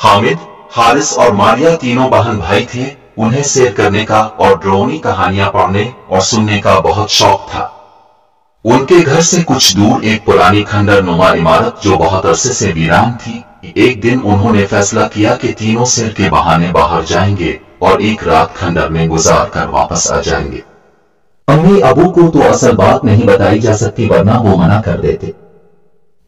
हामिद, हारिस और मारिया तीनों बहन भाई थे। उन्हें सैर करने का और डरावनी कहानियां पढ़ने और सुनने का बहुत शौक था। उनके घर से कुछ दूर एक पुरानी खंडर नुमा इमारत जो बहुत अरसे से वीरान थी। एक दिन उन्होंने फैसला किया कि तीनों सैर के बहाने बाहर जाएंगे और एक रात खंडर में गुजार कर वापस आ जाएंगे। अम्मी अबू को तो असल बात नहीं बताई जा सकती, वरना वो मना कर देते।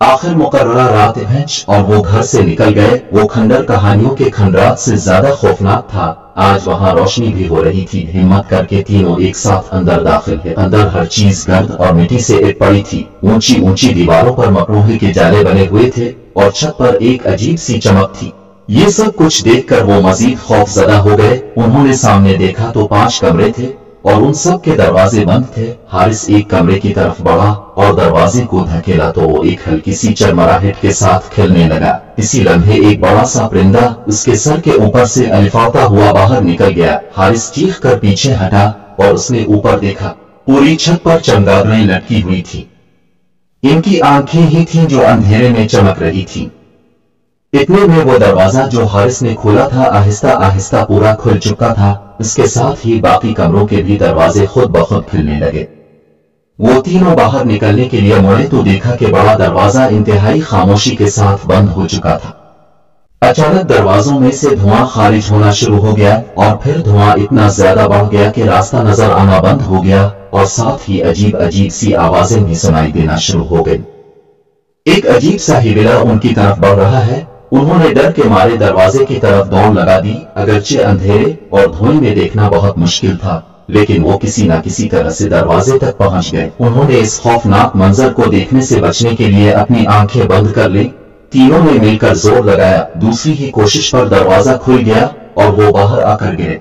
आखिर मुकर्ररा रात भैंस और वो घर से निकल गए। वो खंडर कहानियों के खंडरात से ज्यादा खौफनाक था। आज वहां रोशनी भी हो रही थी। हिम्मत करके तीनों एक साथ अंदर दाखिल हुए। अंदर हर चीज गर्द और मिट्टी से एक पड़ी थी। ऊंची ऊंची दीवारों पर मकरूहे के जाले बने हुए थे और छत पर एक अजीब सी चमक थी। ये सब कुछ देखकर वो मजीद खौफजदा हो गए। उन्होंने सामने देखा तो 5 कमरे थे और उन सब के दरवाजे बंद थे। हारिस एक कमरे की तरफ बढ़ा और दरवाजे को धकेला तो वो एक हल्की सी चरमराहट के साथ खेलने लगा। इसी लम्हे एक बड़ा सा परिंदा उसके सर के ऊपर से अलिफाता हुआ बाहर निकल गया। हारिस चीख कर पीछे हटा और उसने ऊपर देखा। पूरी छत पर चमगादड़ें लटकी हुई थी। इनकी आंखें ही थीं जो अंधेरे में चमक रही थीं। इतने में वो दरवाजा जो हारिस ने खोला था आहिस्ता आहिस्ता पूरा खुल चुका था। इसके साथ ही बाकी कमरों के भी दरवाजे खुद ब खुद खुलने लगे। वो तीनों बाहर निकलने के लिए मुड़े तो देखा कि बड़ा दरवाजा इंतहाई खामोशी के साथ बंद हो चुका था। अचानक दरवाजों में से धुआं खारिज होना शुरू हो गया और फिर धुआं इतना ज्यादा बढ़ गया कि रास्ता नजर आना बंद हो गया और साथ ही अजीब अजीब सी आवाजें भी सुनाई देना शुरू हो गई। एक अजीब सा हिबिला उनकी तरफ बढ़ रहा है। उन्होंने डर के मारे दरवाजे की तरफ दौड़ लगा दी। अगरचे अंधेरे और धुएं में देखना बहुत मुश्किल था, लेकिन वो किसी न किसी तरह से दरवाजे तक पहुंच गए। उन्होंने इस खौफनाक मंजर को देखने से बचने के लिए अपनी आंखें बंद कर ली। तीनों ने मिलकर जोर लगाया। दूसरी ही कोशिश पर दरवाजा खुल गया और वो बाहर आकर गिरे।